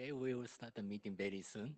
Okay, we will start the meeting very soon.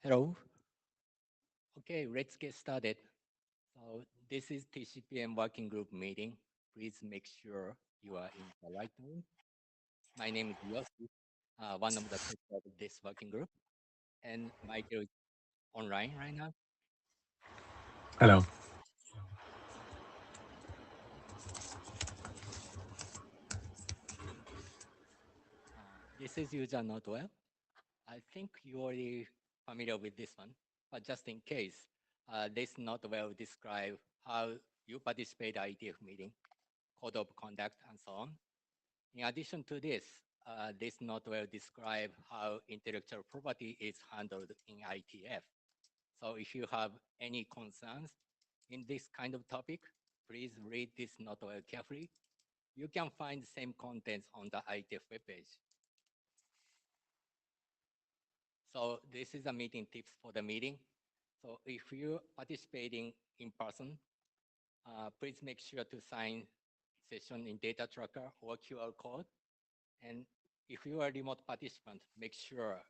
Hello. Okay, let's get started. So this is TCPM working group meeting. Please make sure you are in the right room. My name is Yoshi, one of the people of this working group, and Michael is online right now. Hello. This is user not well. I think you already familiar with this one, but just in case, this not well describe how you participate IETF meeting, code of conduct, and so on. In addition to this, this not well describe how intellectual property is handled in IETF. So if you have any concerns in this kind of topic, please read this not well carefully. You can find the same contents on the IETF webpage. So this is a meeting tips for the meeting. So if you're participating in person, please make sure to sign session in data tracker or QR code. And if you are a remote participant, make sure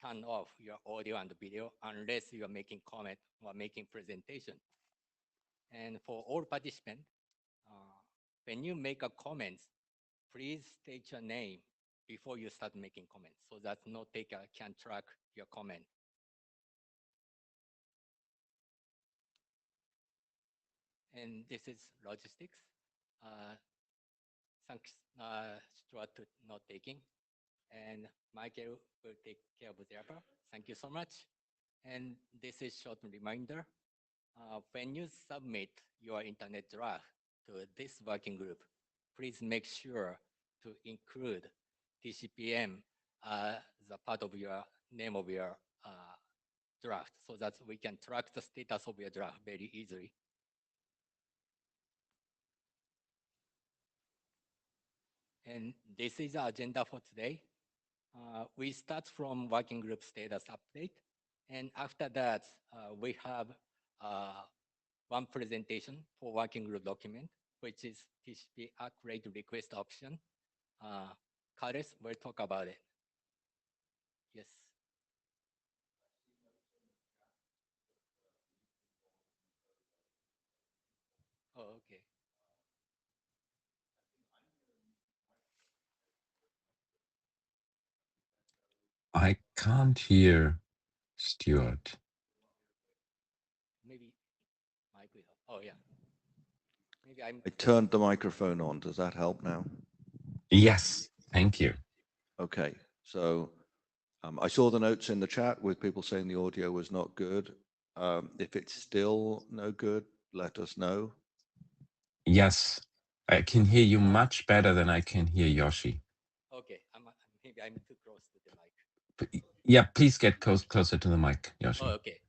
turn off your audio and video unless you are making comment or making presentation. And for all participants, when you make a comment, please state your name before you start making comments so that no taker can track your comment. And this is logistics. Thanks, Stuart, to note taking. And Michael will take care of the other. Thank you so much. And this is short reminder. When you submit your internet draft to this working group, please make sure to include TCPM the part of your name of your draft so that we can track the status of your draft very easily. And this is the agenda for today. We start from working group status update. And after that, we have one presentation for working group document, which is TCP accurate request option. Carlos will talk about it. Yes. Oh, okay. I can't hear Stuart. Maybe Mike will help. Oh, yeah. Maybe I turned the microphone on. Does that help now? Yes, thank you. Okay, so I saw the notes in the chat with people saying the audio was not good. If it's still no good, let us know. Yes, I can hear you much better than I can hear Yoshi. Okay, maybe I'm too close to the mic. Yeah, please get closer to the mic, Yoshi. Oh, okay,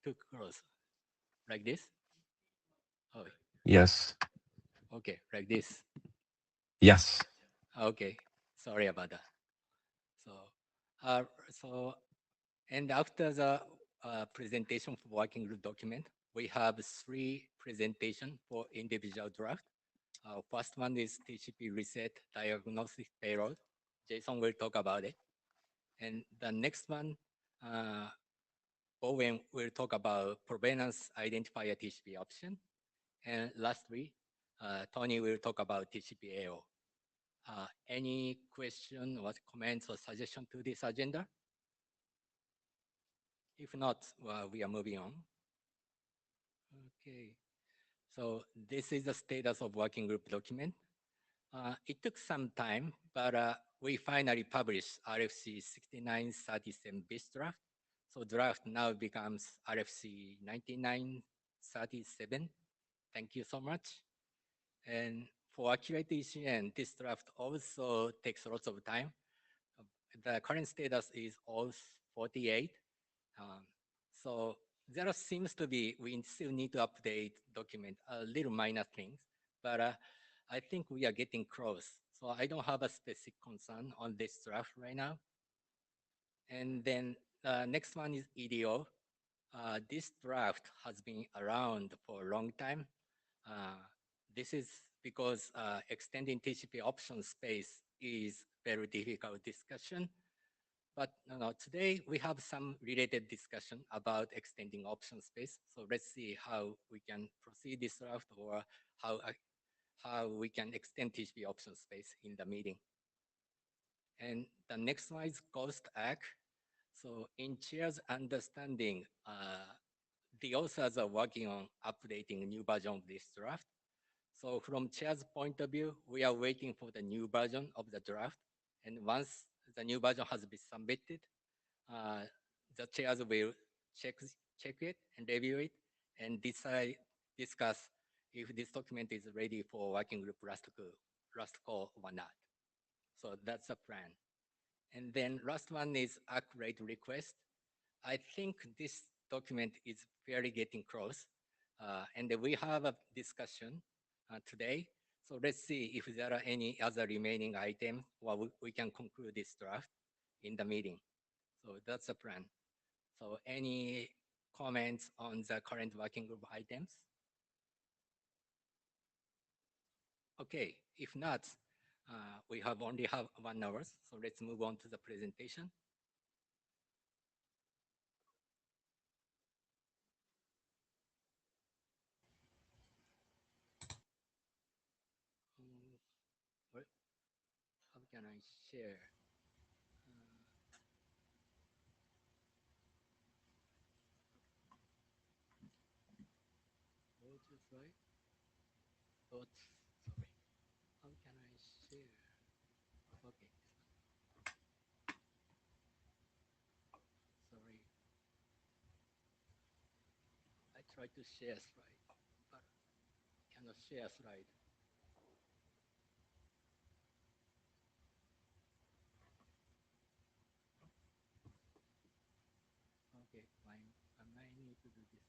too close. Like this? Yes. Okay, like this. Yes. Okay, sorry about that. So, and after the presentation for working group document, we have 3 presentations for individual draft. First one is TCP reset diagnostic payload. Jason will talk about it. And the next one, Owen will talk about provenance identifier TCP option. And lastly, Tony will talk about TCP AO. Any question or comments or suggestion to this agenda? If not, we are moving on. Okay. So this is the status of working group document. It took some time, but we finally published RFC 6937 base draft. So draft now becomes RFC 9937. Thank you so much. And for accurate ECN, this draft also takes lots of time. The current status is OAuth 48. So there seems to be, we still need to update document, a little minor things, but I think we are getting close. So I don't have a specific concern on this draft right now. And then next one is EDO. This draft has been around for a long time. This is because extending TCP option space is very difficult discussion. But today we have some related discussion about extending option space. So let's see how we can proceed this draft or how we can extend TCP option space in the meeting. And the next one is Ghost Act. So in Chair's understanding, the authors are working on updating a new version of this draft. So from Chair's point of view, we are waiting for the new version of the draft. And once the new version has been submitted, the chairs will check it and review it and discuss if this document is ready for working group last call or not. So that's the plan. And then last one is accurate request. I think this document is fairly getting close. And we have a discussion today. So let's see if there are any other remaining items or we can conclude this draft in the meeting. So that's the plan. So any comments on the current working group items? Okay, if not, we only have 1 hour. So let's move on to the presentation. How can I share? Sorry. How can I share? Okay. Sorry. I tried to share slide, but cannot share slide. Okay, fine. I might need to do this.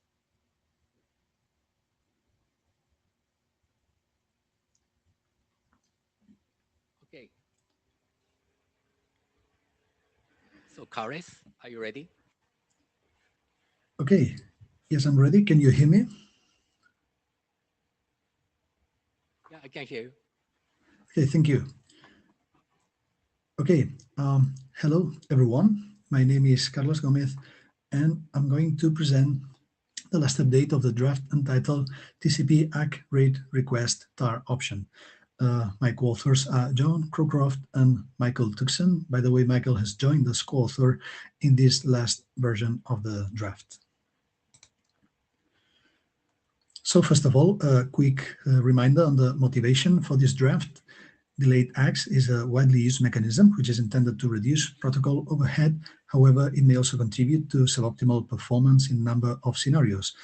Okay. So, Karis, are you ready? Okay. Yes, I'm ready. Can you hear me? Yeah, I can hear you. Okay, thank you. Okay. Hello, everyone. My name is Carlos Gomez, and I'm going to present the last update of the draft entitled TCP ACK rate request tar option. My co-authors are John Crowcroft and Michael Tuxen. By the way, Michael has joined as co-author in this last version of the draft. So first of all, a quick reminder on the motivation for this draft. Delayed ACKs is a widely used mechanism which is intended to reduce protocol overhead. However, it may also contribute to suboptimal performance in a number of scenarios,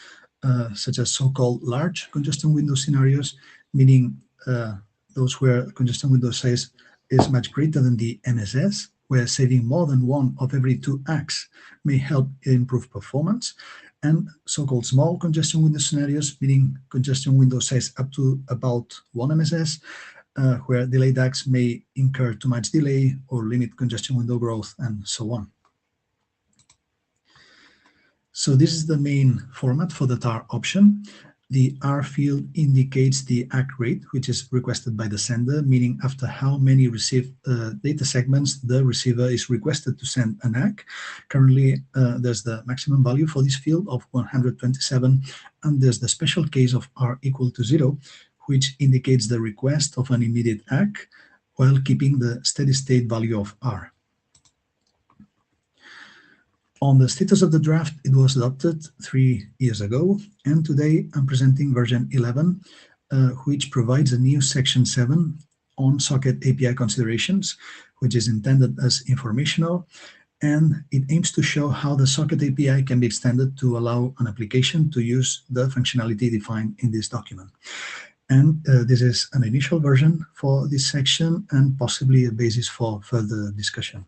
such as so-called large congestion window scenarios, meaning those where congestion window size is much greater than the MSS, where saving more than one of every 2 ACKs may help improve performance. and so-called small congestion window scenarios, meaning congestion window size up to about 1 MSS, where delayed acts may incur too much delay or limit congestion window growth, and so on. So this is the main format for the TAR option. The R field indicates the ACK rate, which is requested by the sender, meaning after how many received data segments the receiver is requested to send an ACK. Currently, there's the maximum value for this field of 127, and there's the special case of R equal to 0, which indicates the request of an immediate ACK while keeping the steady state value of R. On the status of the draft, it was adopted 3 years ago, and today I'm presenting version 11, which provides a new section 7 on socket API considerations, which is intended as informational, and it aims to show how the socket API can be extended to allow an application to use the functionality defined in this document. And this is an initial version for this section and possibly a basis for further discussion.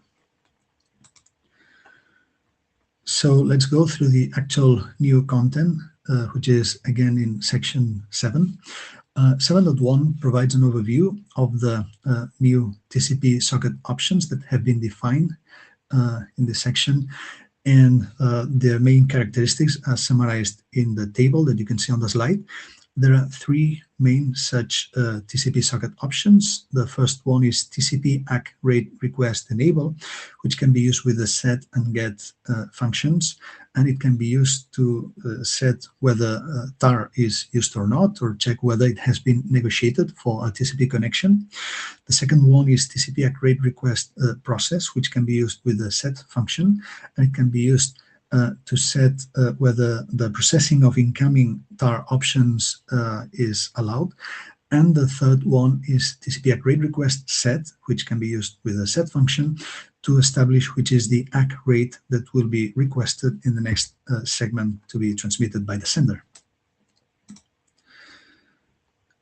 So let's go through the actual new content, which is again in section 7. 7.1 provides an overview of the new TCP socket options that have been defined in this section, and their main characteristics are summarized in the table that you can see on the slide. There are 3 main such TCP socket options. The first one is TCP ACK rate request enable, which can be used with the set and get functions, and it can be used to set whether TAR is used or not, or check whether it has been negotiated for a TCP connection. The second one is TCP ACK rate request process, which can be used with the set function, and it can be used to set whether the processing of incoming TAR options is allowed. And the third one is TCP ACK rate request set, which can be used with a set function to establish which is the ACK rate that will be requested in the next segment to be transmitted by the sender.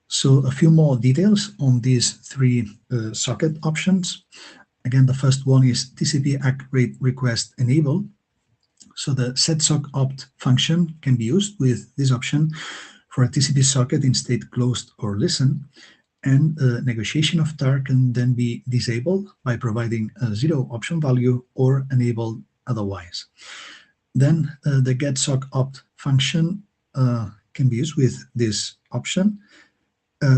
So a few more details on these 3 socket options. Again, the first one is TCP ACK rate request enable. So the setSockOpt function can be used with this option for a TCP socket in state closed or listen, and negotiation of TAR can then be disabled by providing a 0 option value or enabled otherwise. Then the getSockOpt function can be used with this option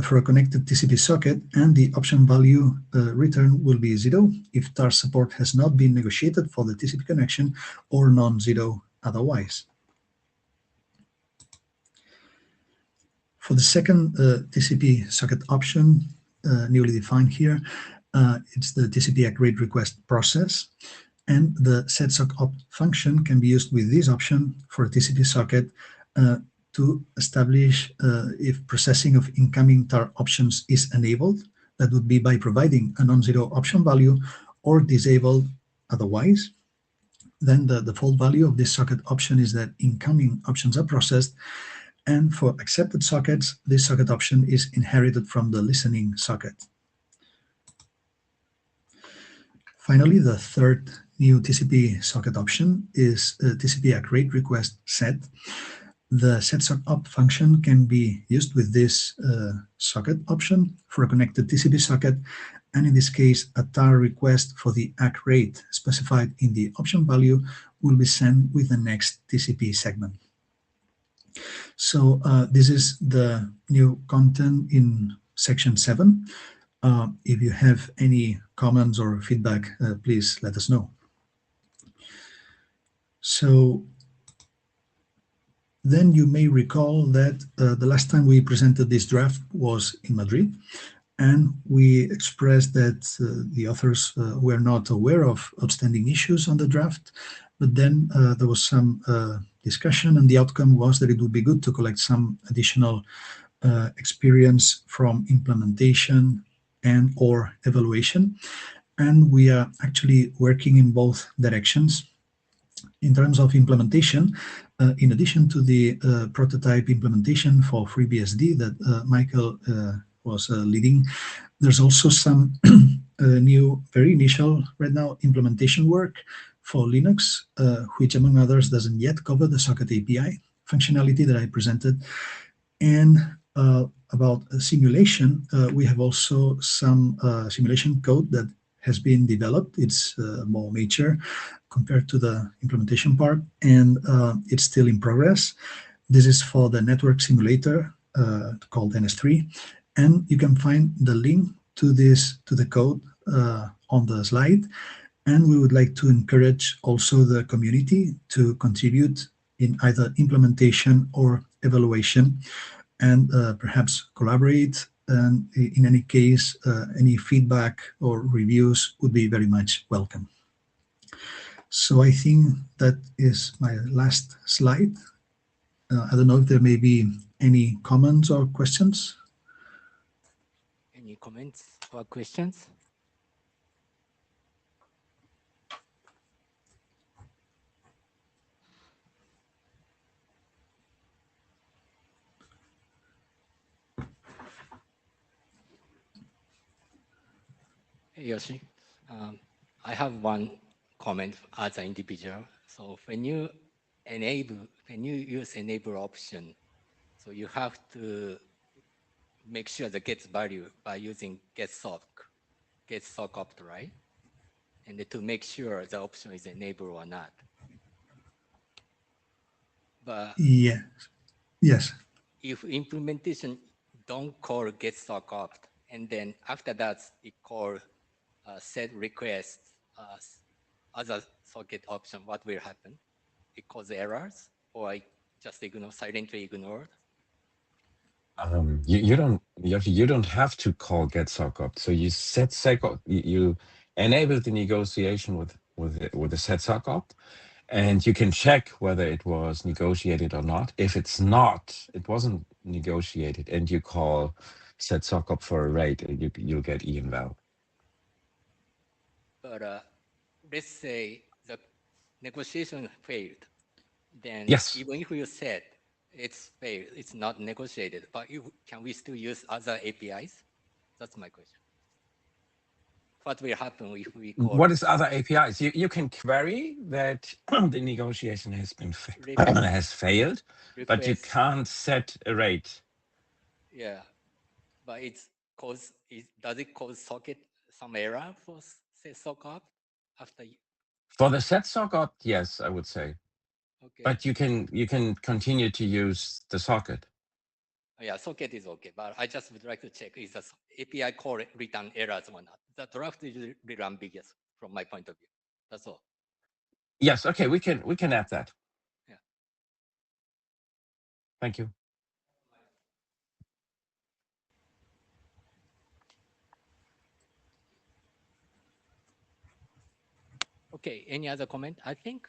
for a connected TCP socket, and the option value return will be 0 if TAR support has not been negotiated for the TCP connection, or non-0 otherwise. For the second TCP socket option, newly defined here, it's the TCP ACK rate request process, and the setSockOpt function can be used with this option for a TCP socket to establish if processing of incoming TAR options is enabled. That would be by providing a non-zero option value, or disabled otherwise. Then the default value of this socket option is that incoming options are processed, and for accepted sockets, this socket option is inherited from the listening socket. Finally, the third new TCP socket option is TCP ACK rate request set. The setSockOpt function can be used with this socket option for a connected TCP socket, and in this case, a TAR request for the ACK rate specified in the option value will be sent with the next TCP segment. So this is the new content in section 7. If you have any comments or feedback, please let us know. So then you may recall that the last time we presented this draft was in Madrid, and we expressed that the authors were not aware of outstanding issues on the draft, but then there was some discussion, and the outcome was that it would be good to collect some additional experience from implementation and or evaluation. And we are actually working in both directions. In terms of implementation, in addition to the prototype implementation for FreeBSD that Michael was leading, there's also some new, very initial right now implementation work for Linux, which among others doesn't yet cover the socket API functionality that I presented. And about simulation, we have also some simulation code that has been developed. It's more mature compared to the implementation part, and it's still in progress. This is for the network simulator called NS3, and you can find the link to the code on the slide. And we would like to encourage also the community to contribute in either implementation or evaluation, and perhaps collaborate. And in any case, any feedback or reviews would be very much welcome. So I think that is my last slide. I don't know if there may be any comments or questions. Any comments or questions? Hey, Yoshi, I have one comment as an individual. So when you use enable option, so you have to make sure that gets value by using getSock opt, right? And to make sure the option is enabled or not. But yeah, yes. If implementation don't call getSock opt, and then after that it call set request other socket option, what will happen? It cause errors, or I just silently ignored? You don't have to call getSock. So you set SecOpt, you enable the negotiation with the set SecOpt, and you can check whether it was negotiated or not. If it's not, it wasn't negotiated, and you call set SecOpt for a rate, you'll get eval. But let's say the negotiation failed, then yes, even if you said it's failed, it's not negotiated, but can we still use other APIs? That's my question. What will happen if we call? What is other APIs? You can query that the negotiation has been has failed, but you can't set a rate. Yeah, but does it cause socket some error for set SecOpt after? For the set SecOpt, yes, I would say. Okay. But you can continue to use the socket. Yeah, socket is okay, but I just would like to check is the API call return errors or not. The draft is really ambiguous from my point of view. That's all. Yes, okay, we can add that. Yeah. Thank you. Okay, any other comment? I think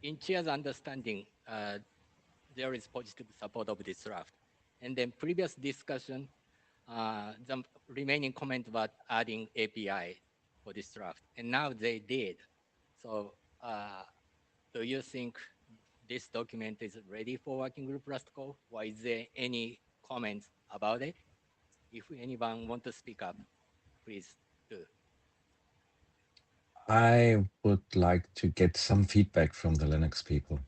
in Chair's understanding, there is positive support of this draft. And then previous discussion, the remaining comment about adding API for this draft. And now they did. So do you think this document is ready for working group last call? Or is there any comments about it? If anyone want to speak up, please do. I would like to get some feedback from the Linux people,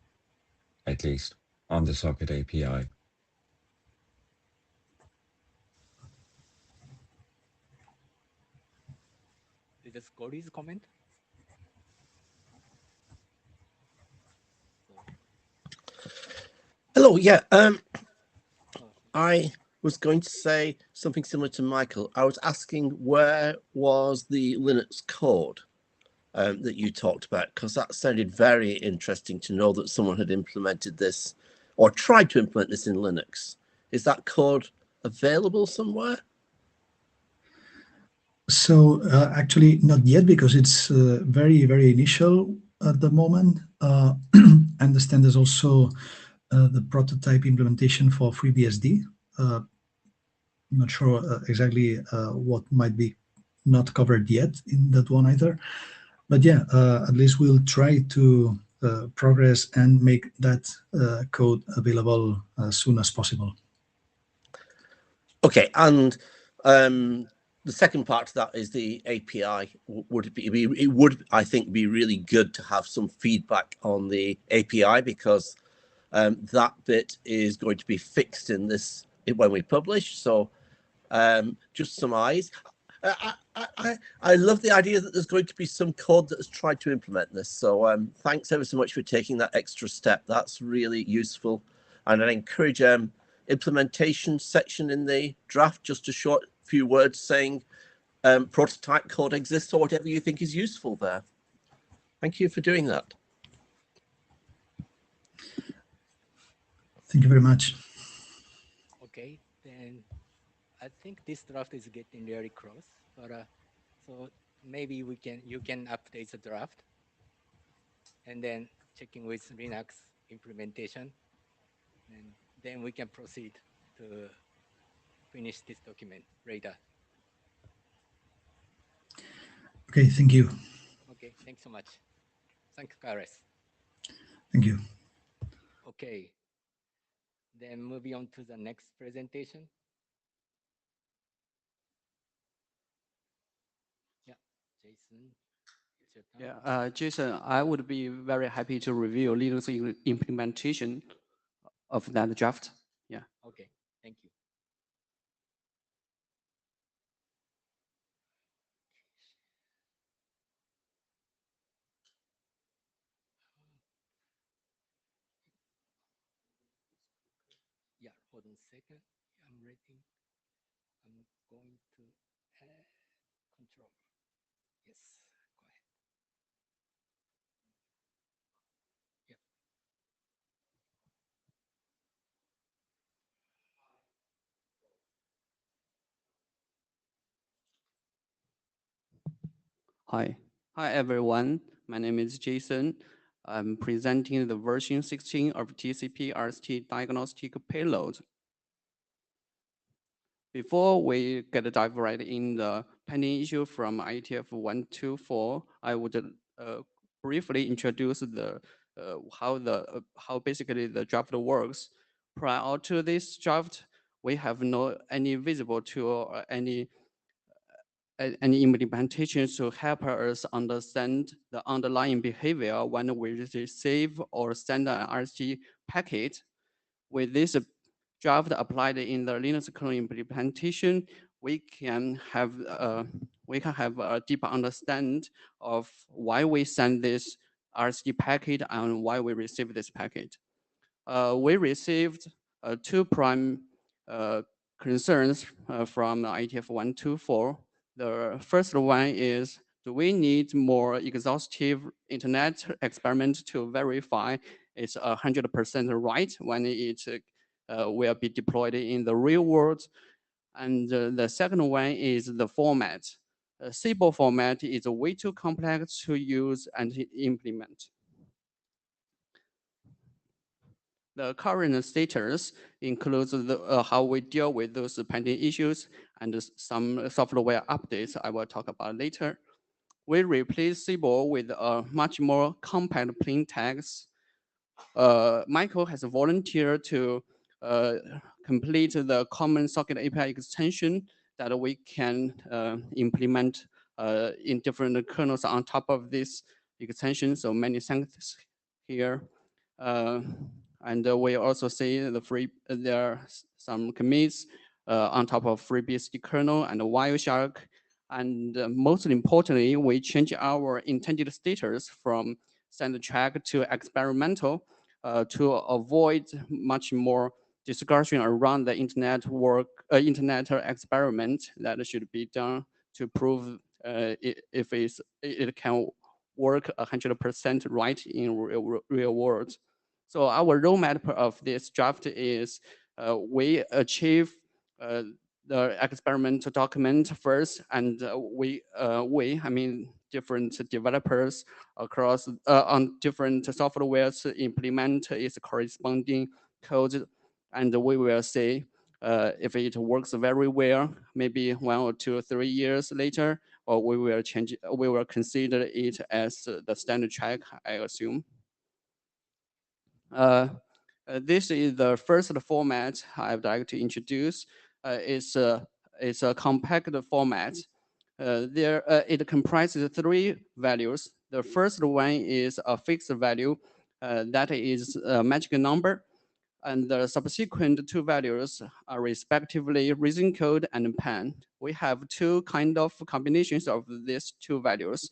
at least, on the socket API. Is this Corey's comment? Hello, yeah. I was going to say something similar to Michael. I was asking where was the Linux code that you talked about, because that sounded very interesting to know that someone had implemented this or tried to implement this in Linux. Is that code available somewhere? So actually not yet, because it's very, very initial at the moment. I understand there's also the prototype implementation for FreeBSD. Not sure exactly what might be not covered yet in that one either. But yeah, at least we'll try to progress and make that code available as soon as possible. Okay, and the second part to that is the API. It would, I think, be really good to have some feedback on the API, because that bit is going to be fixed in this when we publish. So just some eyes. I love the idea that there's going to be some code that has tried to implement this. So thanks ever so much for taking that extra step. That's really useful. And I encourage implementation section in the draft, just a short few words saying prototype code exists or whatever you think is useful there. Thank you for doing that. Thank you very much. Okay, then I think this draft is getting very close, but so maybe you can update the draft and then checking with Linux implementation, and then we can proceed to finish this document later. Okay, thank you. Okay, thanks so much. Thanks, Kares. Thank you. Okay, then moving on to the next presentation. Yeah, Jason. Yeah, Jason, I would be very happy to review Linux implementation of that draft. Yeah. Okay, thank you. Yeah, hold on a second. I'm writing. I'm going to control. Yes, go ahead. Yeah. Hi. Hi, everyone. My name is Jason. I'm presenting the version 16 of TCP RST diagnostic payload. Before we get dive right in the pending issue from IETF 124, I would briefly introduce the how basically the draft works. Prior to this draft, we have no any visible tool or any implementation to help us understand the underlying behavior when we receive or send an RST packet. With this draft applied in the Linux kernel implementation, we can have a deeper understanding of why we send this RST packet and why we receive this packet. We received two prime concerns from IETF 124. The first one is, do we need more exhaustive internet experiment to verify it's 100% right when it will be deployed in the real world? And the second one is the format. SIBO format is way too complex to use and implement. The current status includes how we deal with those pending issues and some software updates I will talk about later. We replace SIBO with a much more compact plain text. Michael has volunteered to complete the common socket API extension that we can implement in different kernels on top of this extension. So many thanks here. And we also see there are some commits on top of FreeBSD kernel and Wireshark. And most importantly, we change our intended status from standard track to experimental to avoid much more discussion around the internet internet experiment that should be done to prove if it can work 100% right in real world. So our roadmap of this draft is we achieve the experimental document first, and I mean different developers across on different softwares implement its corresponding code, and we will see if it works very well, maybe 1 or 2 or 3 years later, or we will consider it as the standard track, I assume. This is the first format I'd like to introduce. It's a compact format. It comprises 3 values. The first one is a fixed value, that is a magic number, and the subsequent 2 values are respectively reason code and PAN. We have 2 kind of combinations of these 2 values.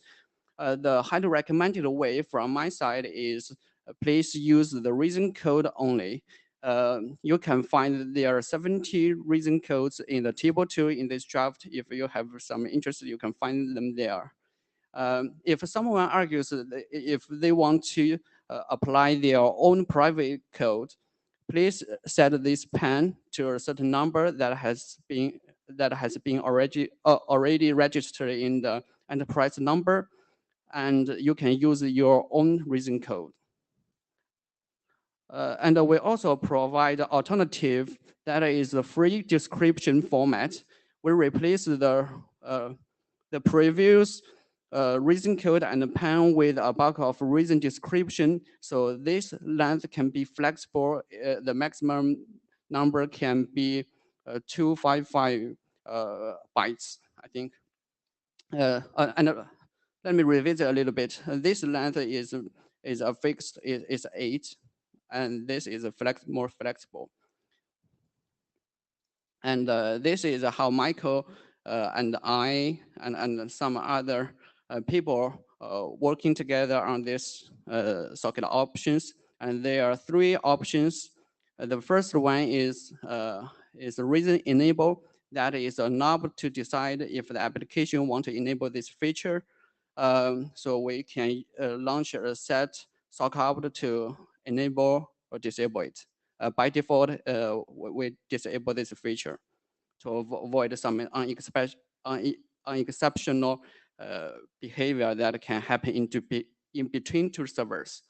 The highly recommended way from my side is please use the reason code only. You can find there are 70 reason codes in the table 2 in this draft. If you have some interest, you can find them there. If someone argues that if they want to apply their own private code, please set this PAN to a certain number that has been already registered in the enterprise number, and you can use your own reason code. And we also provide alternative that is a free description format. We replace the previous reason code and PAN with a bulk of reason description. So this length can be flexible. The maximum number can be 255 bytes, I think. Let me revisit a little bit. This length is a fixed, is 8, and this is a more flexible. And this is how Michael and I and some other people working together on this socket options. And there are 3 options. The first one is reason enable. That is a knob to decide if the application want to enable this feature. So we can launch a set socket opt to enable or disable it. By default, we disable this feature to avoid some unexceptional behavior that can happen in between 2 servers.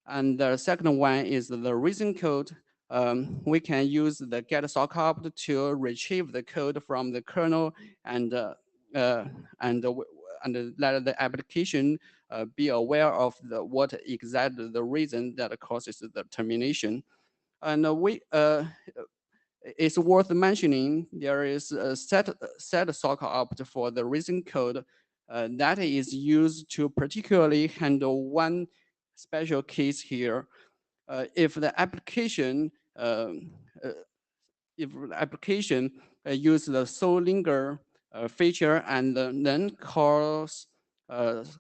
And the second one is the reason code. We can use the get socket opt to retrieve the code from the kernel and let the application be aware of what exactly the reason that causes the termination. And it's worth mentioning there is a set socket opt for the reason code that is used to particularly handle one special case here. If the application use the Solinger feature and then calls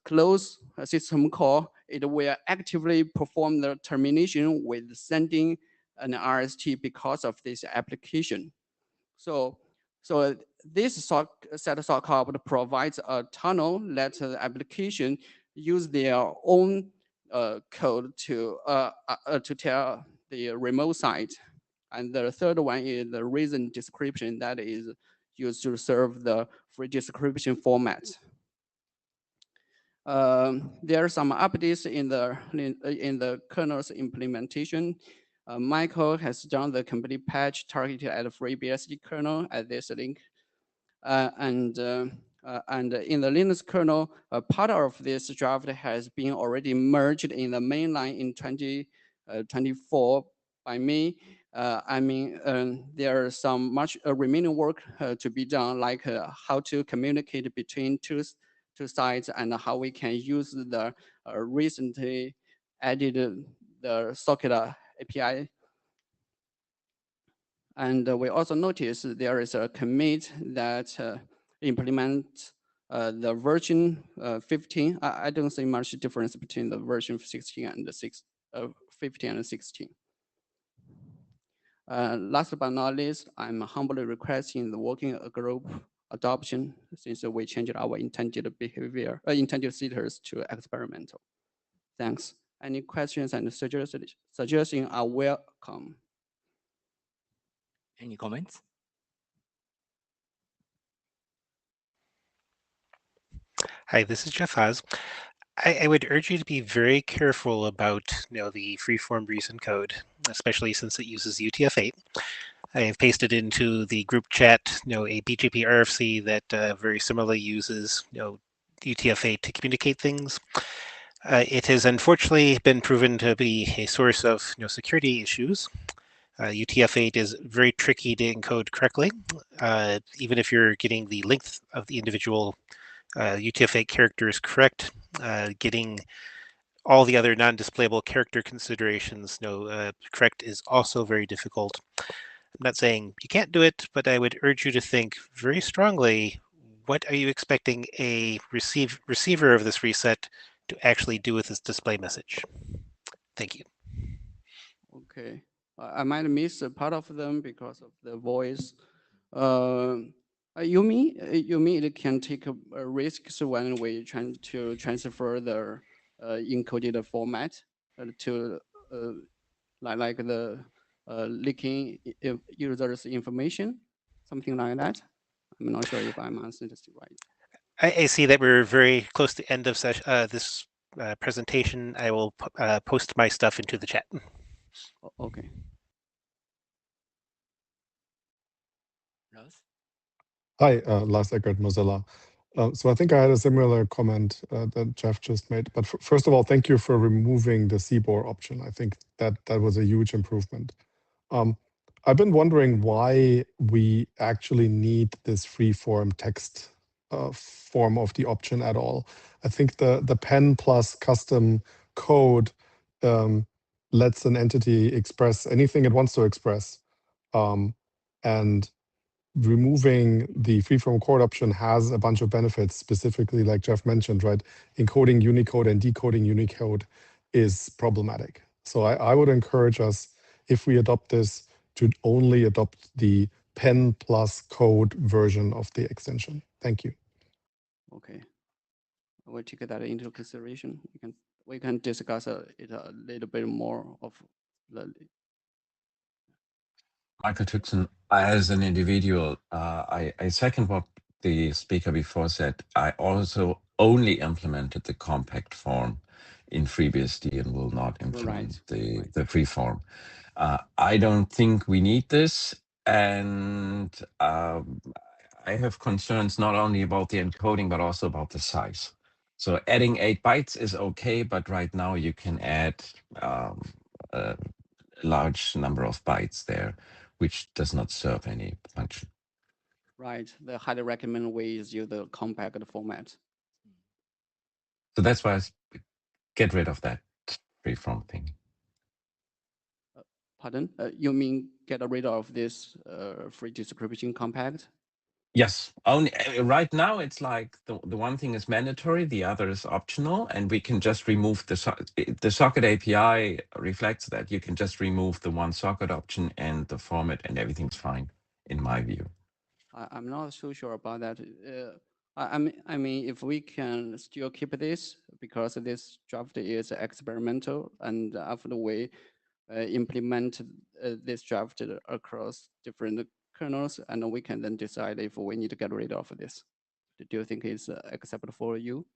close system call, it will actively perform the termination with sending an RST because of this application. So this set socket opt provides a tunnel that the application use their own code to tell the remote site. And the third one is the reason description that is used to serve the free description format. There are some updates in the kernel's implementation. Michael has done the complete patch targeted at the FreeBSD kernel at this link. And in the Linux kernel, part of this draft has been already merged in the mainline in 2024 by me. There are some much remaining work to be done, like how to communicate between two sides and how we can use the recently added the socket API. And we also noticed there is a commit that implements the version 15. I don't see much difference between the version 16 and the 15 and 16. Last but not least, I'm humbly requesting the working group adoption since we changed our intended behavior, intended setters to experimental. Thanks. Any questions and suggestions are welcome. Any comments? Hi, this is Jeff Haas. I would urge you to be very careful about the freeform reason code, especially since it uses UTF-8. I have pasted into the group chat a BGP RFC that very similarly uses UTF-8 to communicate things. It has unfortunately been proven to be a source of security issues. UTF-8 is very tricky to encode correctly. Even if you're getting the length of the individual UTF-8 characters correct, getting all the other non-displayable character considerations correct is also very difficult. I'm not saying you can't do it, but I would urge you to think very strongly, what are you expecting a receiver of this reset to actually do with this display message? Thank you. Okay, I might miss a part of them because of the voice. You mean it can take risks when we trying to transfer the encoded format to like the leaking users' information, something like that? I'm not sure if I'm answering this right. I see that we're very close to the end of this presentation. I will post my stuff into the chat. Okay. Lars? Hi, Lars Eckert, Mozilla. So I think I had a similar comment that Jeff just made. But first of all, thank you for removing the CBOR option. I think that was a huge improvement. I've been wondering why we actually need this free-form text form of the option at all. I think the pen plus custom code lets an entity express anything it wants to express. And removing the freeform code option has a bunch of benefits, specifically like Jeff mentioned, right? Encoding Unicode and decoding Unicode is problematic. So I would encourage us, if we adopt this, to only adopt the pen plus code version of the extension. Thank you. Okay. I will take that into consideration. We can discuss it a little bit more of the. Michael Tuxen, as an individual, I second what the speaker before said. I also only implemented the compact form in FreeBSD and will not implement the free form. I don't think we need this. And I have concerns not only about the encoding, but also about the size. So adding 8 bytes is okay, but right now you can add a large number of bytes there, which does not serve any function. Right. The highly recommended way is use the compact format. So that's why I get rid of that freeform thing. Pardon? You mean get rid of this free description compact? Yes, only right now it's like the one thing is mandatory, the other is optional, and we can just remove the socket API reflects that. You can just remove the one socket option and the format, and everything's fine, in my view. I'm not so sure about that. I mean, if we can still keep this, because this draft is experimental, and after we implement this draft across different kernels, and we can then decide if we need to get rid of this. Do you think it's acceptable for you?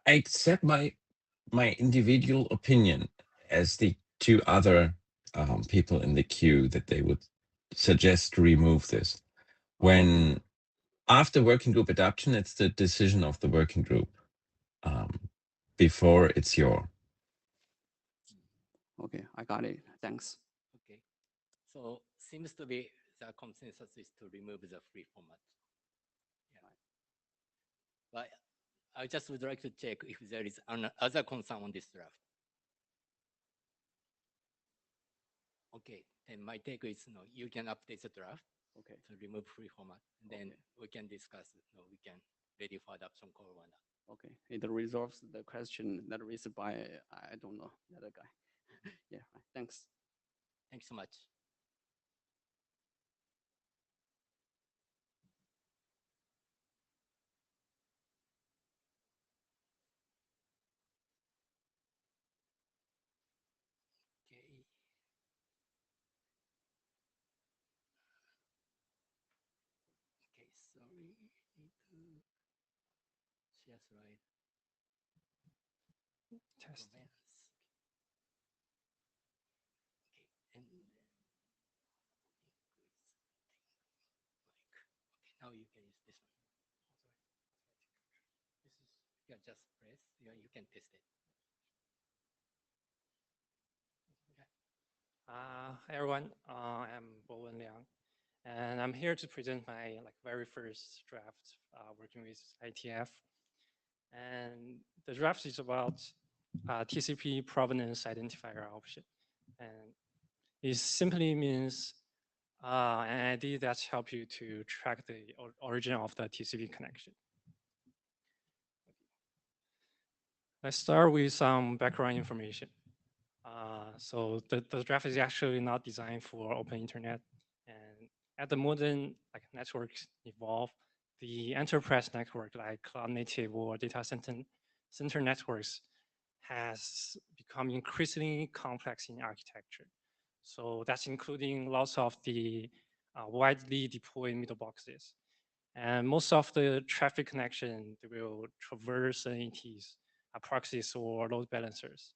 I accept my individual opinion as the 2 other people in the queue that they would suggest to remove this. When after working group adoption, it's the decision of the working group. Before it's your. Okay, I got it. Thanks. Okay. So seems to be the consensus is to remove the free format. Yeah. But I just would like to check if there is another concern on this draft. Okay, then my take is no, you can update the draft. Okay. To remove free format. And then we can discuss, we can ready for adoption call or not. Okay, it resolves the question that raised by, I don't know, the other guy. Yeah, thanks. Thanks so much. Okay. Okay, sorry. Share slide. Test. Okay, and okay, now you can use this one. This is just press. Yeah, you can test it. Hi everyone, I'm Bowen Liang, and I'm here to present my very first draft working with IETF. And the draft is about TCP provenance identifier option, and it simply means an ID that helps you to track the origin of the TCP connection. Let's start with some background information. So the draft is actually not designed for open internet. And as the modern networks evolve, the enterprise network like cloud native or data center networks has become increasingly complex in architecture. So that's including lots of the widely deployed middle boxes. And most of the traffic connection will traverse NATs, proxies, or load balancers.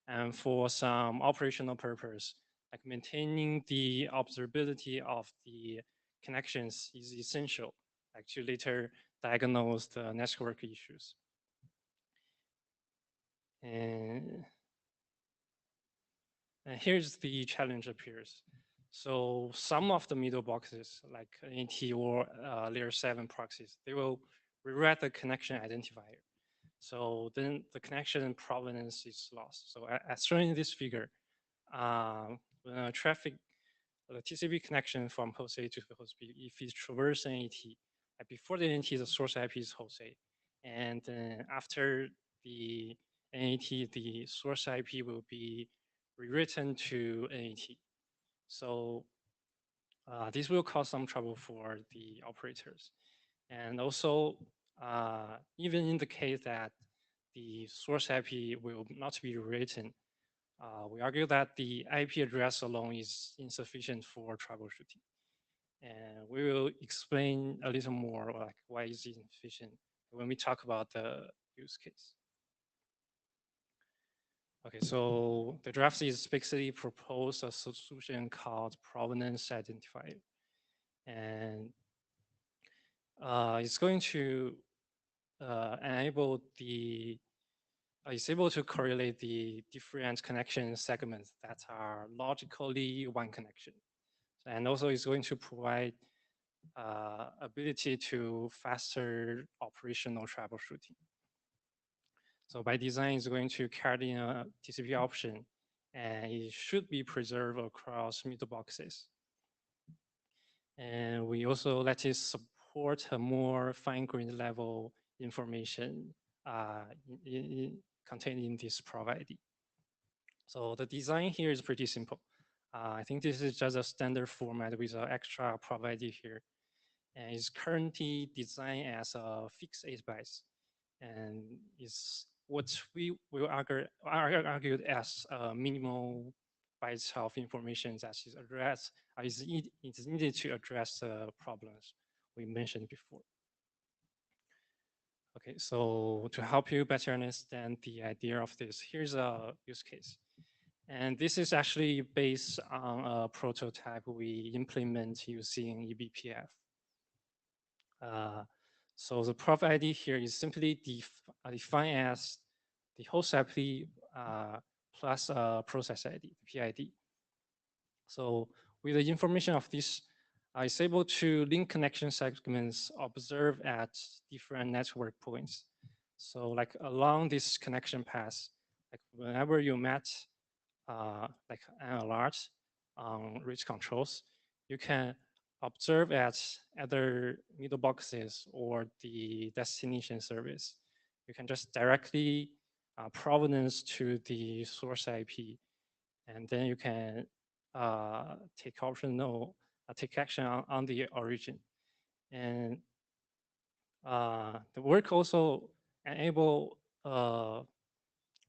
And for some operational purpose, like maintaining the observability of the connections is essential, like to later diagnose the network issues. And here's the challenge appears. So some of the middle boxes, like NAT or layer 7 proxies, they will rewrite the connection identifier. So then the connection provenance is lost. So as shown in this figure, traffic, the TCP connection from host A to host B, if it's traverse NAT, before the NAT, the source IP is host A. And then after the NAT, the source IP will be rewritten to NAT. So this will cause some trouble for the operators. And also, even in the case that the source IP will not be rewritten, we argue that the IP address alone is insufficient for troubleshooting. And we will explain a little more like why is it insufficient when we talk about the use case. Okay, so the draft is basically propose a solution called provenance identifier. And it's going to enable the is able to correlate the different connection segments that are logically one connection. And also it's going to provide ability to faster operational troubleshooting. So by design, it's going to carry in a TCP option, and it should be preserved across middle boxes. And we also let it support a more fine-grained level information contained in this prov ID. So the design here is pretty simple. I think this is just a standard format with an extra prov ID here. And it's currently designed as a fixed 8 bytes. And is what we will argue as minimal bytes of information that is addressed, is needed to address the problems we mentioned before. Okay, so to help you better understand the idea of this, here's a use case. And this is actually based on a prototype we implement using eBPF. So the prov ID here is simply defined as the host IP plus process ID, PID. So with the information of this, it's able to link connection segments observed at different network points. So like along this connection path, like whenever you met like an alert on reach controls, you can observe at either middle boxes or the destination service. You can just directly provenance to the source IP, and then you can take action on the origin. And the work also enable a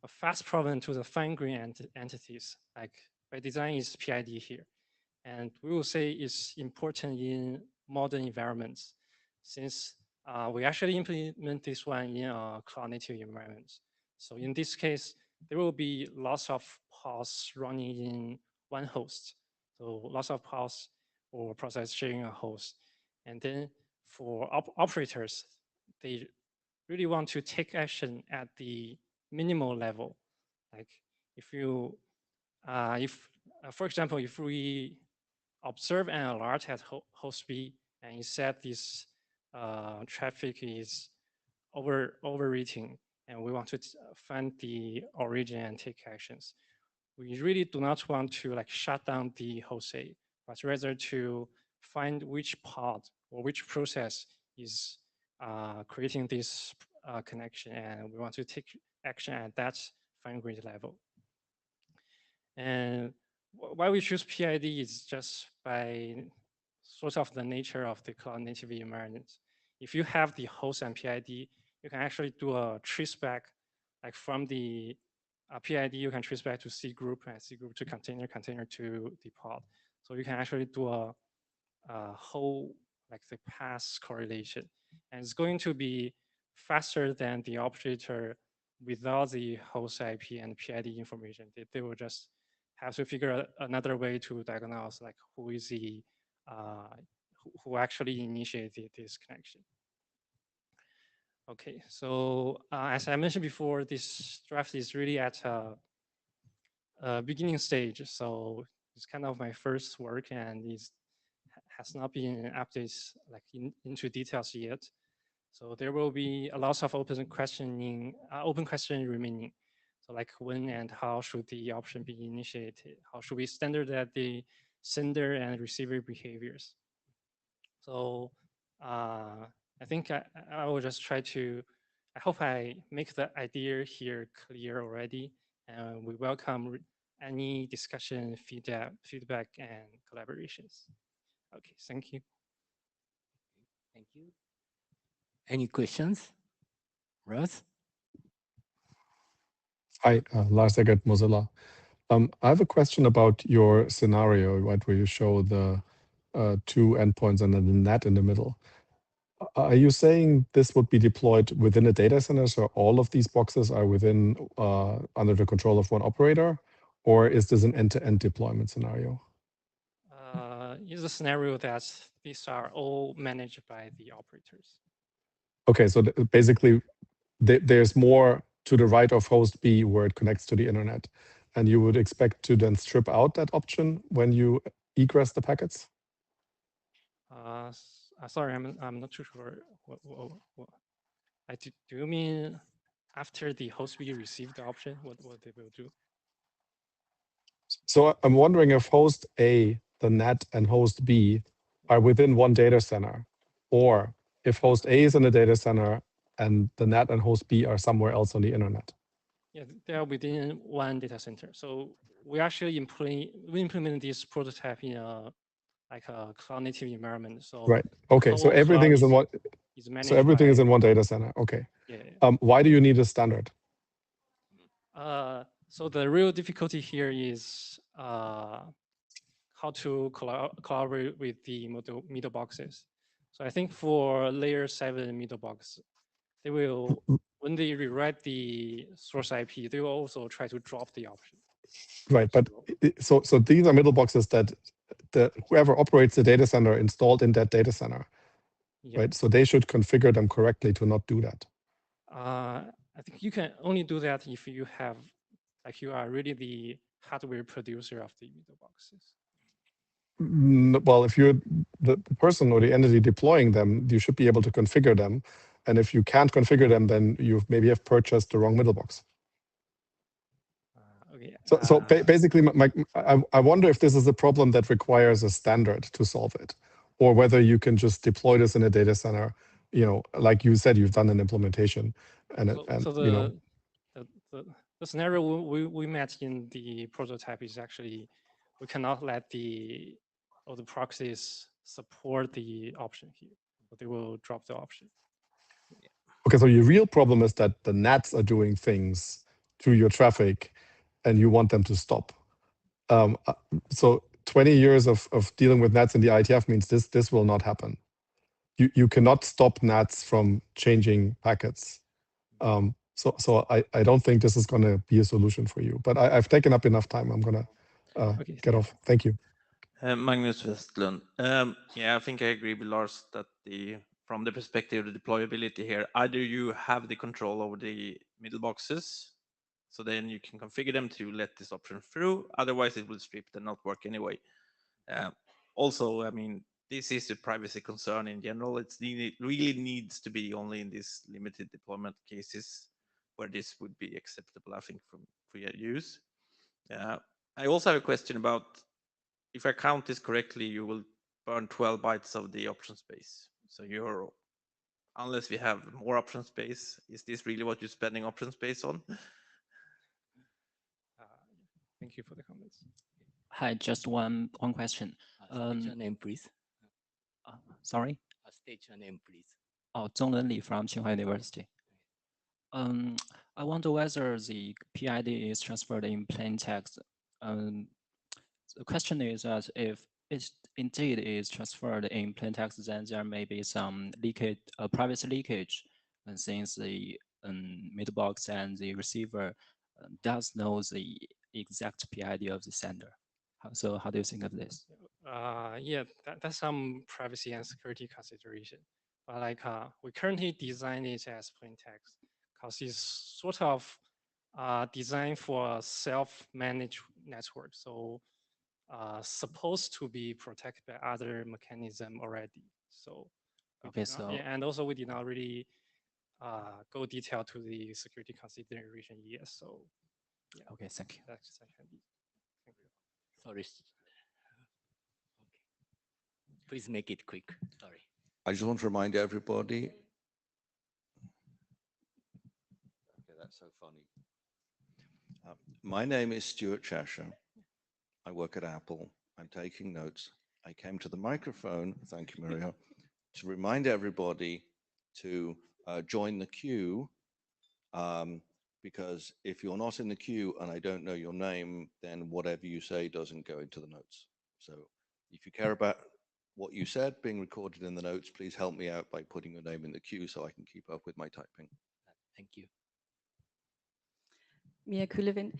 fast provenance to the fine-grained entities, like by design is PID here. And we will say it's important in modern environments since we actually implement this one in a cloud native environment. So in this case, there will be lots of pods running in one host. So lots of pods or process sharing a host. And then for operators, they really want to take action at the minimal level. Like if you, if for example, if we observe an alert at host B and you said this traffic is overreaching, and we want to find the origin and take actions, we really do not want to like shut down the host A, but rather to find which pod or which process is creating this connection, and we want to take action at that fine-grained level. And why we choose PID is just by sort of the nature of the cloud native environment. If you have the host and PID, you can actually do a trace back, like from the PID, you can trace back to C group, and C group to container, container to the pod. So you can actually do a whole, like the path correlation. And it's going to be faster than the operator without the host IP and PID information. They will just have to figure out another way to diagnose like who is the who actually initiated this connection. Okay, so as I mentioned before, this draft is really at a beginning stage. So it's kind of my first work, and has not been updated like into details yet. So there will be a lot of open question remaining. So like when and how should the option be initiated? How should we standardize the sender and receiver behaviors? So I think I will just try to, I hope I make the idea here clear already. And we welcome any discussion, feedback, and collaborations. Okay, thank you. Thank you. Any questions? Russ? Hi, Lars Eggert, Mozilla. I have a question about your scenario, right, where you show the 2 endpoints and then the NAT in the middle. Are you saying this would be deployed within a data center, so all of these boxes are within under the control of one operator, or is this an end-to-end deployment scenario? Is a scenario that these are all managed by the operators. Okay, so basically there's more to the right of host B where it connects to the internet, and you would expect to then strip out that option when you egress the packets? Sorry, I'm not too sure. What do you mean after the host B received the option, what they will do? So I'm wondering if host A, the NAT, and host B are within one data center, or if host A is in a data center and the NAT and host B are somewhere else on the internet. Yeah, they are within one data center. So we actually implement this prototype in a cloud native environment. So right. Okay. So everything is in one. So everything is in one data center. Okay. Yeah. Why do you need a standard? So the real difficulty here is how to collaborate with the middle boxes. So I think for layer 7 middle box, they will, when they rewrite the source IP, they will also try to drop the option. Right, but so these are middle boxes that whoever operates the data center installed in that data center, right? So they should configure them correctly to not do that. I think you can only do that if you have, like, you are really the hardware producer of the middle boxes. Well, if you're the person or the entity deploying them, you should be able to configure them. And if you can't configure them, then you maybe have purchased the wrong middle box. Okay. So basically, I wonder if this is a problem that requires a standard to solve it, or whether you can just deploy this in a data center. You know, like you said, you've done an implementation, and you know. The scenario we met in the prototype is actually we cannot let all the proxies support the option here, but they will drop the option. Yeah. Okay, so your real problem is that the NATs are doing things to your traffic, and you want them to stop. So 20 years of dealing with NATs in the IETF means this will not happen. You cannot stop NATs from changing packets. So I don't think this is going to be a solution for you. But I've taken up enough time. I'm going to get off. Thank you. Magnus Westlund. Yeah, I think I agree with Lars that from the perspective of the deployability here, either you have the control over the middle boxes So then you can configure them to let this option through. Otherwise, it will strip and not work anyway. Also, I mean, this is a privacy concern in general. It really needs to be only in these limited deployment cases where this would be acceptable, I think, for your use. I also have a question about, if I count this correctly, you will burn 12 bytes of the option space. So unless we have more option space, is this really what you're spending option space on? Thank you for the comments. Hi, just one question. State your name, please. Sorry? State your name, please. Oh, Zhongwen Li from Tsinghua University. I wonder whether the PID is transferred in plain text. The question is that if it indeed is transferred in plain text, then there may be some leakage, privacy leakage, and since the mailbox and the receiver does know the exact PID of the sender. So how do you think of this? Yeah, that's some privacy and security consideration. But like we currently design it as plain text because it's sort of designed for a self-managed network. So supposed to be protected by other mechanism already. So okay, so yeah, and also we did not really go detail to the security consideration yet. So yeah. Okay, thank you. That's thank you. Sorry. Okay. Please make it quick. Sorry. I just want to remind everybody. Okay, that's so funny. My name is Stuart Cheshire. I work at Apple. I'm taking notes. I came to the microphone, thank you, Maria, to remind everybody to join the queue, because if you're not in the queue and I don't know your name, then whatever you say doesn't go into the notes. So if you care about what you said being recorded in the notes, please help me out by putting your name in the queue so I can keep up with my typing. Thank you. Mia Kulevind.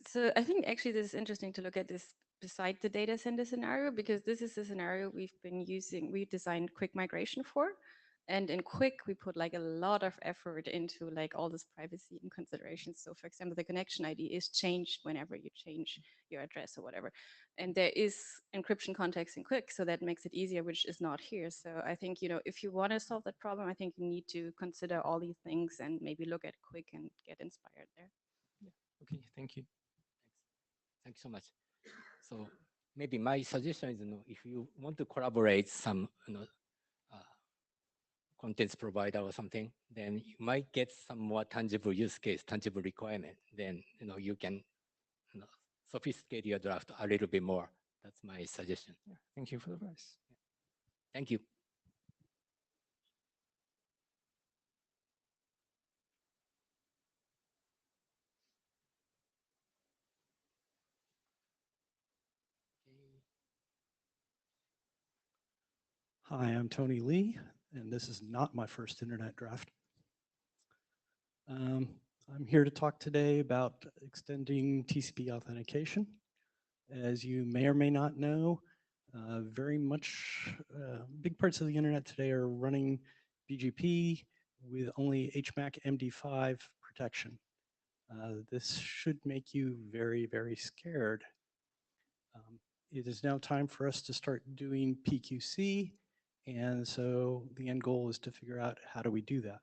So I think actually this is interesting to look at this beside the data center scenario, because this is the scenario we've been using, we designed quick migration for. And in quick, we put like a lot of effort into like all this privacy and considerations. So for example, the connection ID is changed whenever you change your address or whatever. And there is encryption context in quick, so that makes it easier, which is not here. So I think, you know, if you want to solve that problem, I think you need to consider all these things and maybe look at quick and get inspired there. Yeah. Okay, thank you. Thanks so much. So maybe my suggestion is, if you want to collaborate some, contents provider or something, then you might get some more tangible use case, tangible requirement. Then you can sophisticate your draft a little bit more. That's my suggestion. Yeah, thank you for the advice. Thank you. Hi, I'm Tony Lee, and this is not my first internet draft. I'm here to talk today about extending TCP authentication. As you may or may not know, big parts of the internet today are running BGP with only HMAC MD5 protection. This should make you very, very scared. It is now time for us to start doing PQC, and so the end goal is to figure out how do we do that.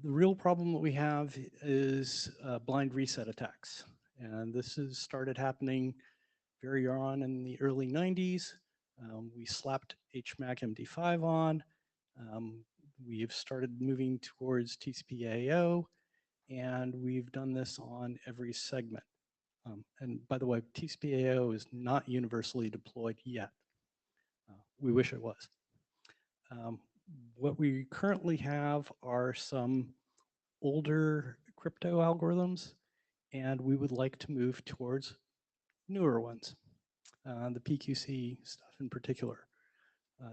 The real problem that we have is blind reset attacks. And this has started happening very on in the early 90s. We slapped HMAC MD5 on. We've started moving towards TCP/AO, and we've done this on every segment. And by the way, TCP/AO is not universally deployed yet. We wish it was. What we currently have are some older crypto algorithms, and we would like to move towards newer ones, the PQC stuff in particular.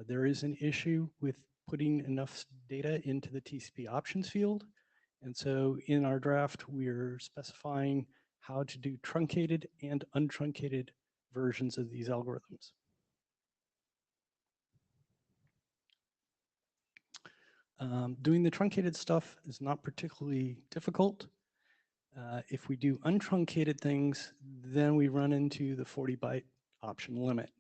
There is an issue with putting enough data into the TCP options field, and so in our draft, we're specifying how to do truncated and untruncated versions of these algorithms. Doing the truncated stuff is not particularly difficult. If we do untruncated things, then we run into the 40 byte option limit.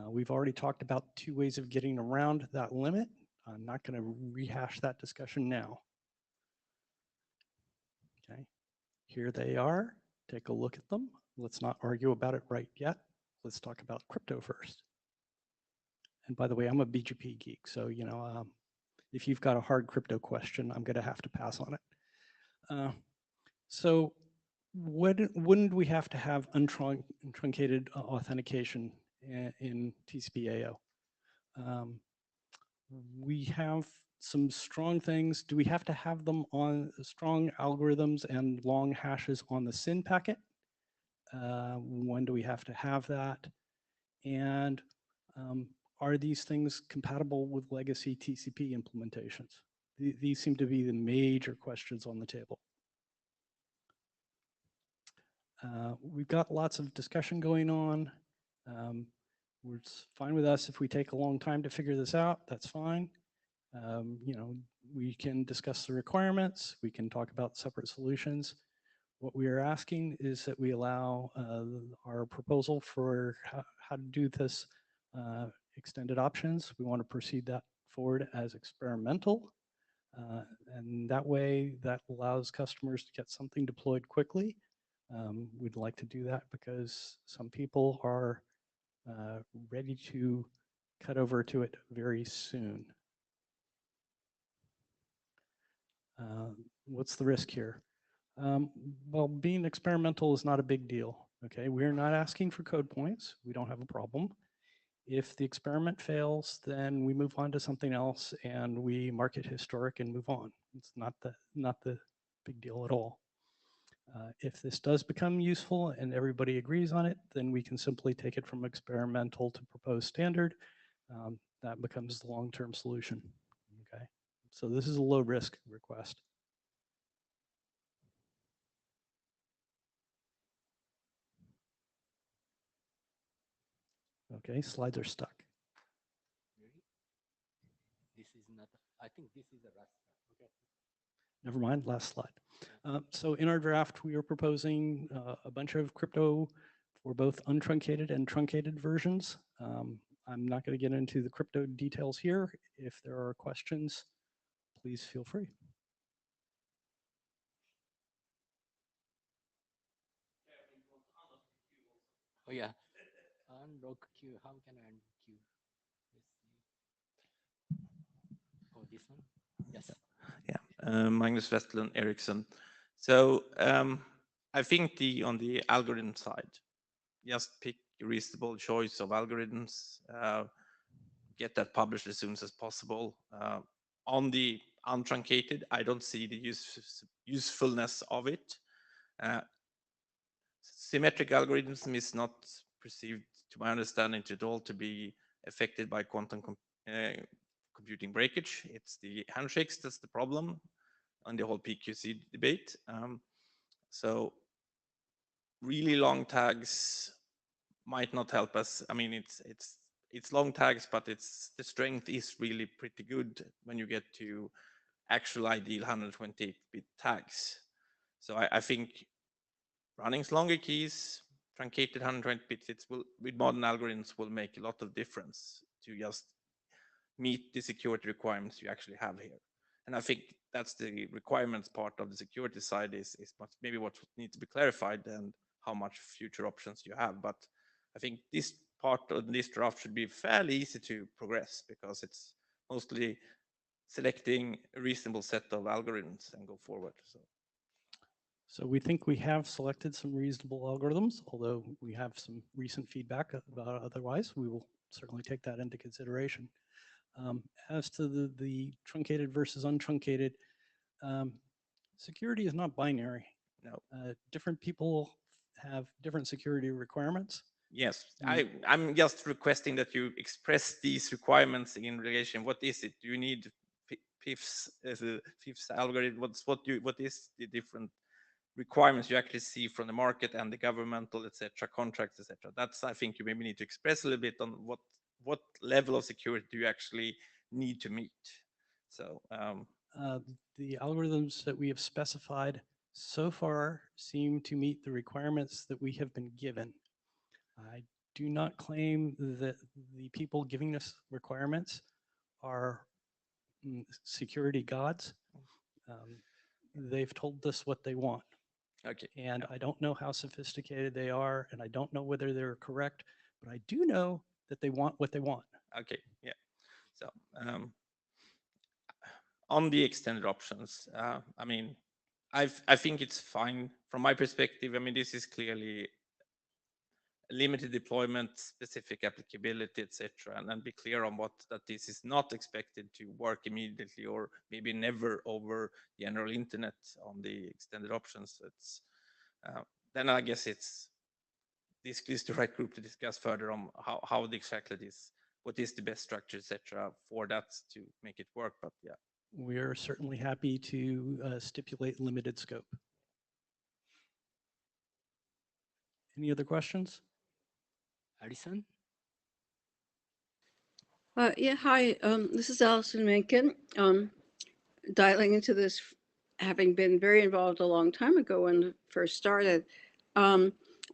We've already talked about 2 ways of getting around that limit. I'm not going to rehash that discussion now. Okay, here they are. Take a look at them. Let's not argue about it right yet. Let's talk about crypto first. And by the way, I'm a BGP geek, so if you've got a hard crypto question, I'm going to have to pass on it. So wouldn't we have to have untruncated authentication in TCP/AO? We have some strong things. Do we have to have them on strong algorithms and long hashes on the SYN packet? When do we have to have that? And are these things compatible with legacy TCP implementations? These seem to be the major questions on the table. We've got lots of discussion going on. It's fine with us if we take a long time to figure this out, that's fine. We can discuss the requirements, we can talk about separate solutions. What we are asking is that we allow our proposal for how to do this extended options. We want to proceed that forward as experimental. And that way, that allows customers to get something deployed quickly. We'd like to do that because some people are ready to cut over to it very soon. What's the risk here? Well, being experimental is not a big deal. Okay, we're not asking for code points. We don't have a problem. If the experiment fails, then we move on to something else and we mark it historic and move on. It's not the big deal at all. If this does become useful and everybody agrees on it, then we can simply take it from experimental to proposed standard. That becomes the long-term solution. Okay, so this is a low-risk request. Okay, slides are stuck. This is not, I think this is a last. Okay. Never mind, last slide. So in our draft, we are proposing a bunch of crypto for both untruncated and truncated versions. I'm not going to get into the crypto details here. If there are questions, please feel free. Oh yeah, unlock queue. How can I unlock queue? Oh, this one. Yes. Yeah, Magnus Westlund Ericsson. So I think on the algorithm side, just pick a reasonable choice of algorithms, get that published as soon as possible. On the untruncated, I don't see the usefulness of it. Symmetric algorithms is not perceived, to my understanding, at all to be affected by quantum computing breakage. It's the handshakes that's the problem on the whole PQC debate. So really long tags might not help us. I mean, it's long tags, but the strength is really pretty good when you get to actual ideal 128-bit tags. So I think running longer keys, truncated 120 bits, with modern algorithms will make a lot of difference to just meet the security requirements you actually have here. And I think that's the requirements part of the security side is maybe what needs to be clarified and how much future options you have. But I think this part of this draft should be fairly easy to progress because it's mostly selecting a reasonable set of algorithms and go forward. So we think we have selected some reasonable algorithms, although we have some recent feedback about otherwise. We will certainly take that into consideration. As to the truncated versus untruncated, security is not binary. No. Different people have different security requirements. Yes, I'm just requesting that you express these requirements in relation. What is it? Do you need PIFs as a PIFs algorithm? What is the different requirements you actually see from the market and the governmental, etc., contracts, etc.? That's, I think, you maybe need to express a little bit on what level of security do you actually need to meet. So The algorithms that we have specified so far seem to meet the requirements that we have been given. I do not claim that the people giving us requirements are security gods. They've told us what they want. okay. And I don't know how sophisticated they are, and I don't know whether they're correct, but I do know that they want what they want. Okay, yeah. So on the extended options, I mean, I think it's fine from my perspective. I mean, this is clearly limited deployment, specific applicability, etc., and be clear on what that this is not expected to work immediately or maybe never over general internet on the extended options. It's then I guess this is the right group to discuss further on how exactly this, what is the best structure, etc., for that to make it work. But yeah, We're certainly happy to stipulate limited scope. Any other questions? Alison? Yeah, hi, this is Allison Menken. Dialing into this, having been very involved a long time ago when it first started.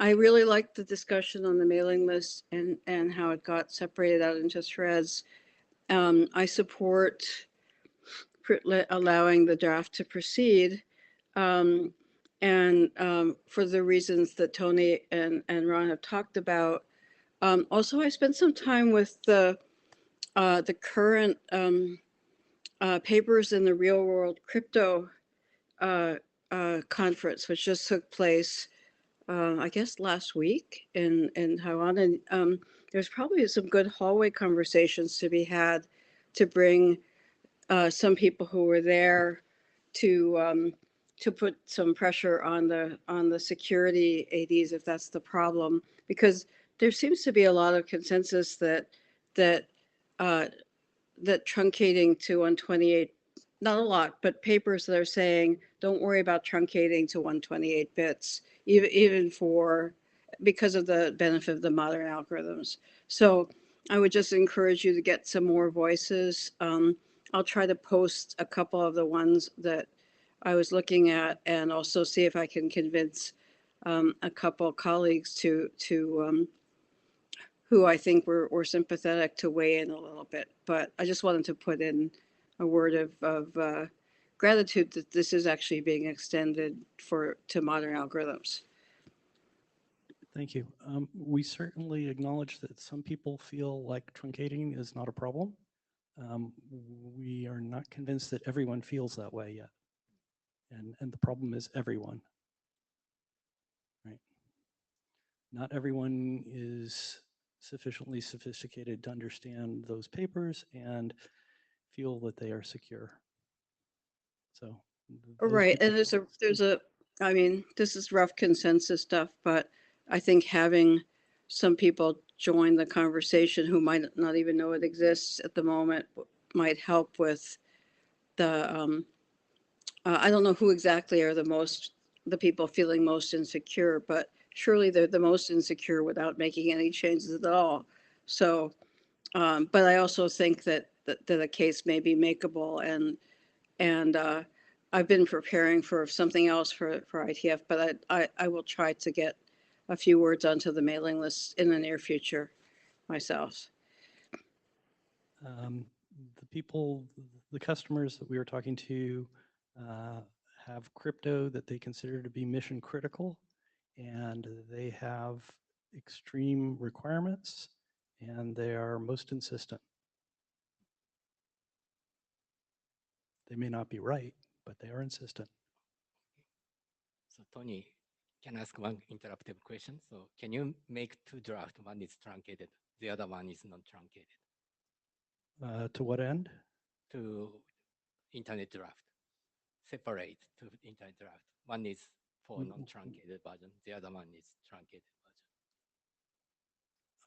I really liked the discussion on the mailing list and how it got separated out into threads. I support allowing the draft to proceed. For the reasons that Tony and Ron have talked about. Also, I spent some time with the current papers in the real world crypto conference, which just took place, I guess, last week in Taiwan. And there's probably some good hallway conversations to be had to bring some people who were there to put some pressure on the security ADs if that's the problem, because there seems to be a lot of consensus that truncating to 128, not a lot, but papers that are saying don't worry about truncating to 128 bits, even because of the benefit of the modern algorithms. So I would just encourage you to get some more voices. I'll try to post a couple of the ones that I was looking at, and also see if I can convince a couple colleagues who I think were sympathetic to weigh in a little bit. But I just wanted to put in a word of gratitude that this is actually being extended to modern algorithms. Thank you. We certainly acknowledge that some people feel like truncating is not a problem. We are not convinced that everyone feels that way yet. And the problem is everyone, right? Not everyone is sufficiently sophisticated to understand those papers and feel that they are secure. So, right, and I mean, this is rough consensus stuff, but I think having some people join the conversation who might not even know it exists at the moment might help with the, I don't know who exactly are the people feeling most insecure, but surely they're the most insecure without making any changes at all. So, but I also think that a case may be makeable, and I've been preparing for something else for IETF, but I will try to get a few words onto the mailing list in the near future myself. The customers that we were talking to have crypto that they consider to be mission critical, and they have extreme requirements, and they are most insistent. They may not be right, but they are insistent. So Tony, can I ask one interruptive question? So can you make two drafts? One is truncated, the other one is not truncated. To what end? To internet draft. Separate to internet draft. One is for non-truncated version. The other one is truncated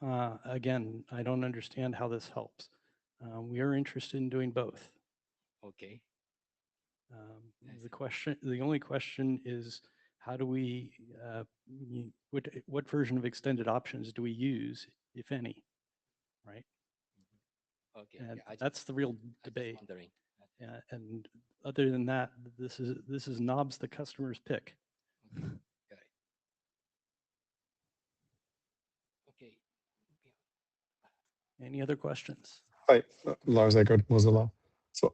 version. Again, I don't understand how this helps. We are interested in doing both. Okay. The only question is, how do we, what version of extended options do we use, if any, right? Okay. And Yeah, that's the real debate. Wondering. And other than that, this is knobs the customer's pick. Okay. Any other questions? Hi, Lars Eckert, Mozilla. So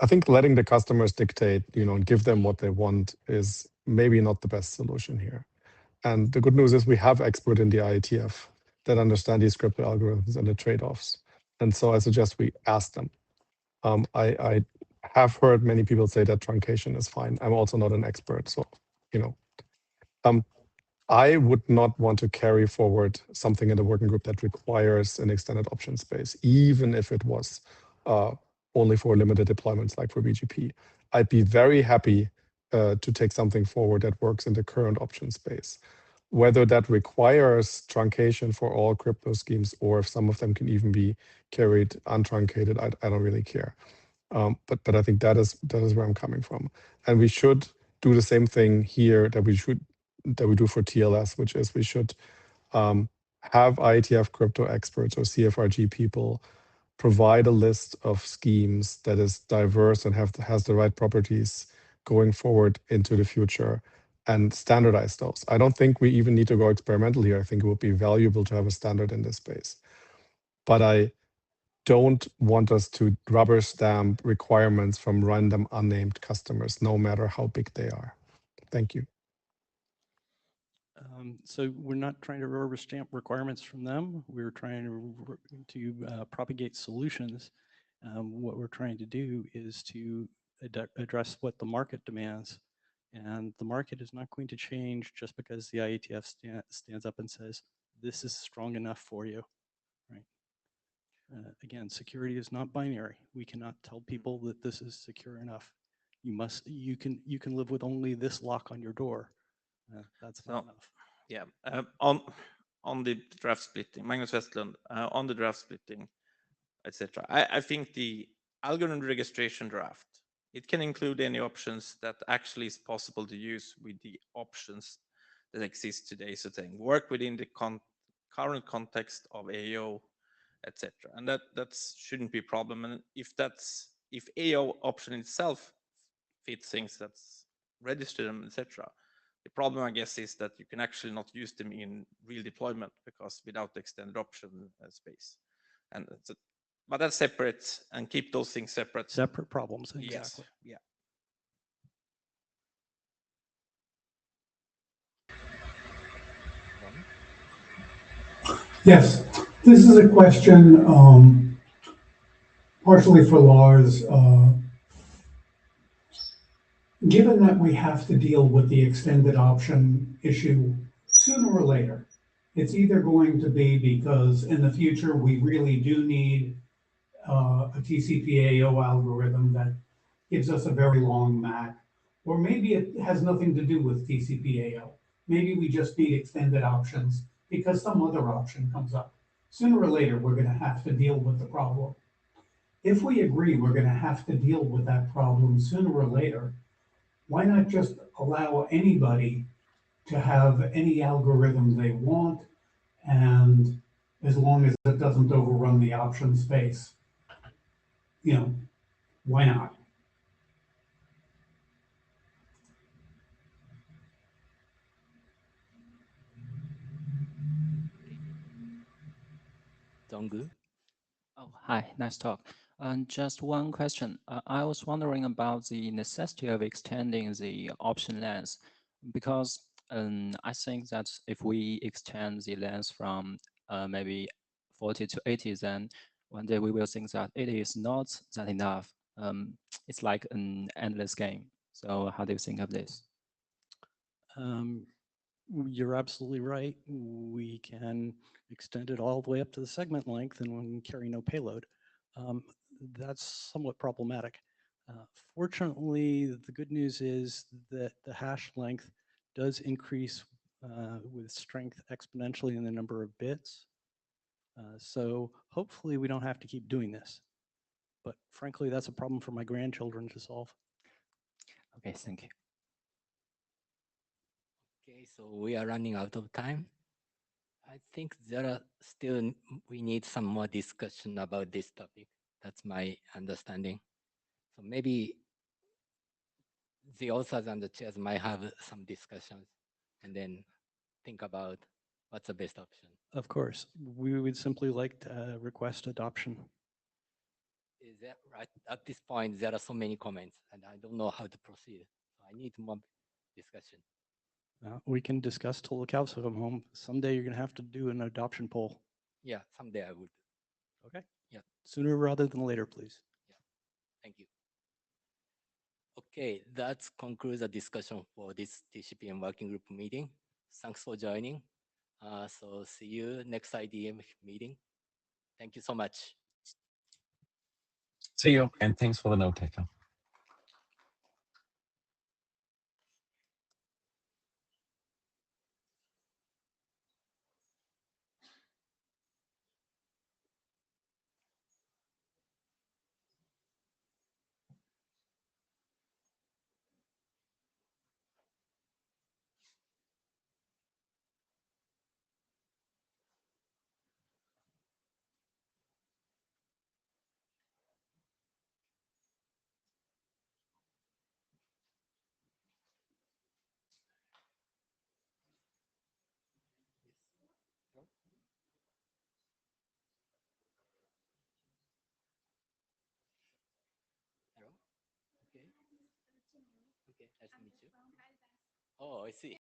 I think letting the customers dictate, and give them what they want is maybe not the best solution here. And the good news is we have experts in the IETF that understand these crypto algorithms and the trade-offs. And so I suggest we ask them. I have heard many people say that truncation is fine. I'm also not an expert, so I would not want to carry forward something in the working group that requires an extended option space, even if it was only for limited deployments like for BGP. I'd be very happy to take something forward that works in the current option space. Whether that requires truncation for all crypto schemes or if some of them can even be carried untruncated, I don't really care. But I think that is where I'm coming from. And we should do the same thing here that we do for TLS, which is we should have IETF crypto experts or CFRG people provide a list of schemes that is diverse and has the right properties going forward into the future and standardize those. I don't think we even need to go experimental here. I think it would be valuable to have a standard in this space. But I don't want us to rubber stamp requirements from random unnamed customers, no matter how big they are. Thank you. So we're not trying to rubber stamp requirements from them. We're trying to propagate solutions. What we're trying to do is to address what the market demands. And the market is not going to change just because the IETF stands up and says, this is strong enough for you, right? Again, security is not binary. We cannot tell people that this is secure enough. You can live with only this lock on your door. That's not enough. Yeah, on the draft splitting, Magnus Westlund, on the draft splitting, etc. I think the algorithm registration draft, it can include any options that actually is possible to use with the options that exist today. So saying work within the current context of AO, etc. And that shouldn't be a problem. And if AO option itself fits things that's registered them, etc. The problem, I guess, is that you can actually not use them in real deployment because without the extended option space. And but that's separate and keep those things separate. Separate problems, Yes. exactly. Yeah. Yes, this is a question partially for Lars. Given that we have to deal with the extended option issue sooner or later, it's either going to be because in the future we really do need a TCP/AO algorithm that gives us a very long MAC, or maybe it has nothing to do with TCP/AO. Maybe we just need extended options because some other option comes up. Sooner or later, we're going to have to deal with the problem. If we agree we're going to have to deal with that problem sooner or later, why not just allow anybody to have any algorithm they want, and as long as it doesn't overrun the option space, why not? Donggu? Oh, hi, nice talk. Just one question. I was wondering about the necessity of extending the option length, because I think that if we extend the length from maybe 40 to 80, then one day we will think that it is not that enough. It's like an endless game. So how do you think of this? You're absolutely right. We can extend it all the way up to the segment length and we can carry no payload. That's somewhat problematic. Fortunately, the good news is that the hash length does increase with strength exponentially in the number of bits. So hopefully we don't have to keep doing this. But frankly, that's a problem for my grandchildren to solve. Okay, thank you. Okay, so we are running out of time. I think we need some more discussion about this topic. That's my understanding. So maybe the authors and the chairs might have some discussions and then think about what's the best option. Of course, we would simply like to request adoption. Is that right? At this point, there are so many comments and I don't know how to proceed. So I need more discussion. We can discuss till the cows come home. Someday you're gonna have to do an adoption poll. Yeah, someday I would. Okay. Yeah. Sooner rather than later, please. Thank you. Okay, that concludes the discussion for this TCPM working group meeting. Thanks for joining. So see you next IDM meeting. Thank you so much. See you, and thanks for the note taker. Hello. Okay. Okay, nice to meet you. Oh, I see.